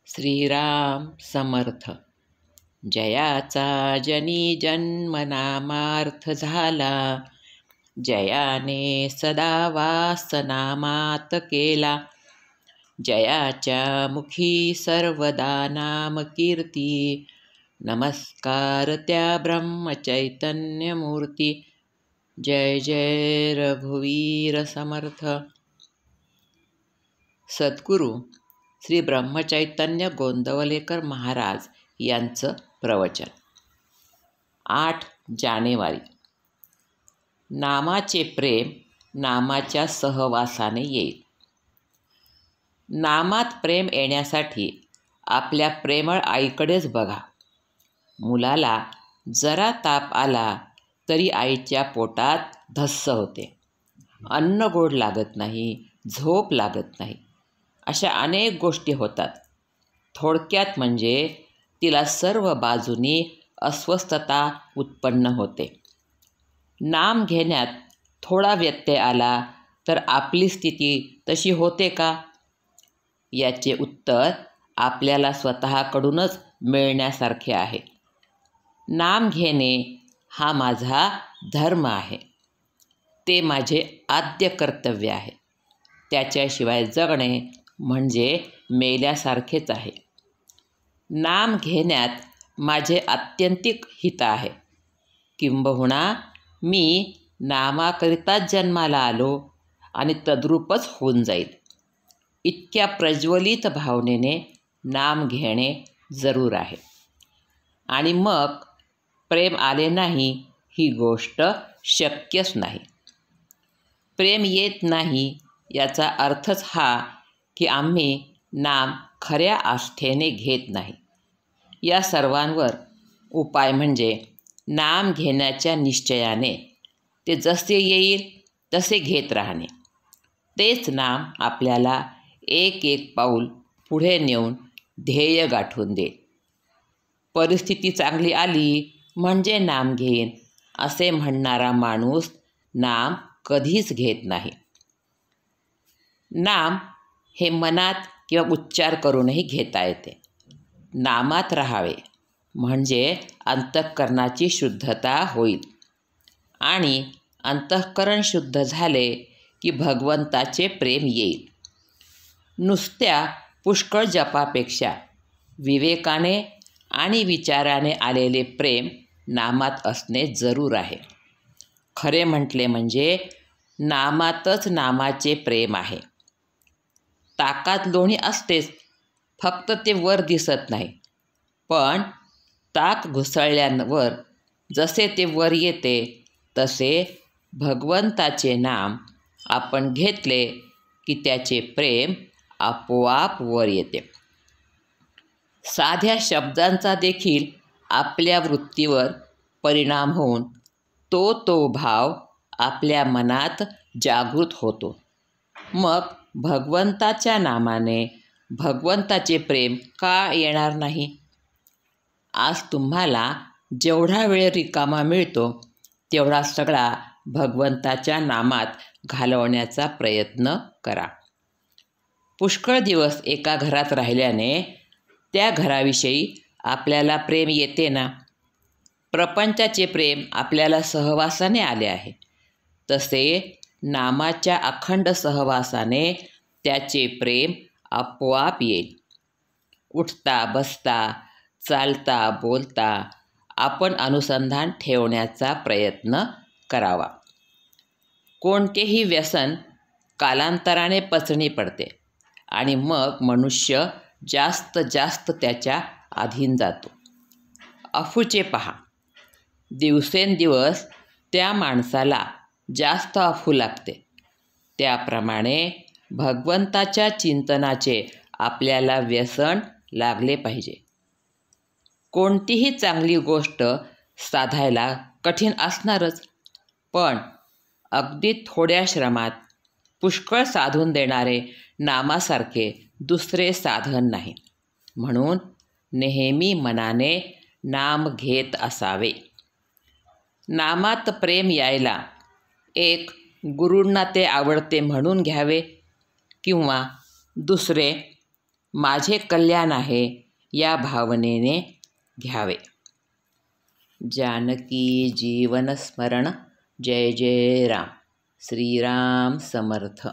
श्रीराम समर्थ. जयाचा जनी जन्म नामार्थ झाला, जयाने सदा वास नामात केला. जयाच्या मुखी सर्वदा नाम कीर्ती, नमस्कार त्या ब्रह्मचैतन्य मूर्ती. जय जय रघुवीर समर्थ. सद्गुरू श्री ब्रह्मचैतन्य गोंदवलेकर महाराज यांचं प्रवचन. 8 जानेवारी. नामाचे प्रेम नामाच्या सहवासाने येईल. नामात प्रेम येण्यासाठी आपल्या प्रेमळ आईकडेच बघा. मुलाला जरा ताप आला तरी आईच्या पोटात धस्स होते. अन्न गोड लागत नाही, झोप लागत नाही, अशा अनेक गोष्टी होतात. थोडक्यात म्हणजे तिला सर्व बाजूनी अस्वस्थता उत्पन्न होते. नाम घेण्यात थोडा व्यत्यय आला तर आपली स्थिती तशी होते का? याचे उत्तर आपल्याला स्वतःकडूनच मिळण्यासारखे आहे. नाम घेणे हा माझा धर्म आहे. ते माझे आद्य कर्तव्य आहे. त्याच्याशिवाय जगणे म्हणजे मेल्यासारखेच आहे. नाम घेण्यात माझे आत्यंतिक हित आहे. किंबहुना मी नामाकरिताच जन्माला आलो आणि तद्रूपच होऊन जाईल, इतक्या प्रज्वलित भावनेने नाम घेणे जरूर आहे. आणि मग प्रेम आले नाही ही गोष्ट शक्यच नाही. प्रेम येत नाही याचा अर्थच हा की आम्ही नाम खऱ्या आस्थेने घेत नाही. या सर्वांवर उपाय म्हणजे नाम घेण्याच्या निश्चयाने ते जसे येईल तसे घेत राहणे. तेच नाम आपल्याला एक एक पाऊल पुढे नेऊन ध्येय गाठवून देईल. परिस्थिती चांगली आली म्हणजे नाम घेईन असे म्हणणारा माणूस नाम कधीच घेत नाही. नाम हे मनात किंवा उच्चार करूनही घेता येते. नामात राहावे म्हणजे अंतःकरणाची शुद्धता होईल. आणि अंतःकरण शुद्ध झाले की भगवंताचे प्रेम येईल. नुसत्या पुष्कळ जपापेक्षा विवेकाने आणि विचाराने आलेले प्रेम नामात असणे जरूर आहे. खरे म्हटले म्हणजे नामातच नामाचे प्रेम आहे. ताकात लोणी असतेच, फक्त ते वर दिसत नाही. पण ताक घुसळल्यावर जसे ते वर येते तसे भगवंताचे नाम आपण घेतले की त्याचे प्रेम आपोआप वर येते. साध्या शब्दांचा देखील आपल्या वृत्तीवर परिणाम होऊन तो भाव आपल्या मनात जागृत होतो. मग भगवंताच्या नामाने भगवंताचे प्रेम का येणार नाही? आज तुम्हाला जेवढा वेळ रिकामा मिळतो तेवढा सगळा भगवंताच्या नामात घालवण्याचा प्रयत्न करा. पुष्कळ दिवस एका घरात राहिल्याने त्या घराविषयी आपल्याला प्रेम येते ना. प्रपंचाचे प्रेम आपल्याला सहवासाने आले आहे, तसे नामाच्या अखंड सहवासाने त्याचे प्रेम आपोआप येईल. उठता बसता चालता बोलता आपण अनुसंधान ठेवण्याचा प्रयत्न करावा. कोणतेही व्यसन कालांतराने पचनी पडते आणि मग मनुष्य जास्त त्याच्या अधीन जातो. अफूचे पहा, दिवसेंदिवस त्या माणसाला जास्त अफू लागते. त्याप्रमाणे भगवंताच्या चिंतनाचे आपल्याला व्यसन लागले पाहिजे. कोणतीही चांगली गोष्ट साधायला कठीण असणारच, पण अगदी थोड्या श्रमात पुष्कळ साधून देणारे नामासारखे दुसरे साधन नाही. म्हणून नेहमी मनाने नाम घेत असावे. नामात प्रेम यायला एक गुरूंना ते आवडते म्हणून घ्यावे किंवा दुसरे माझे कल्याण आहे या भावनेने घ्यावे. जानकी जीवन स्मरण. जय जय राम. श्रीराम समर्थ.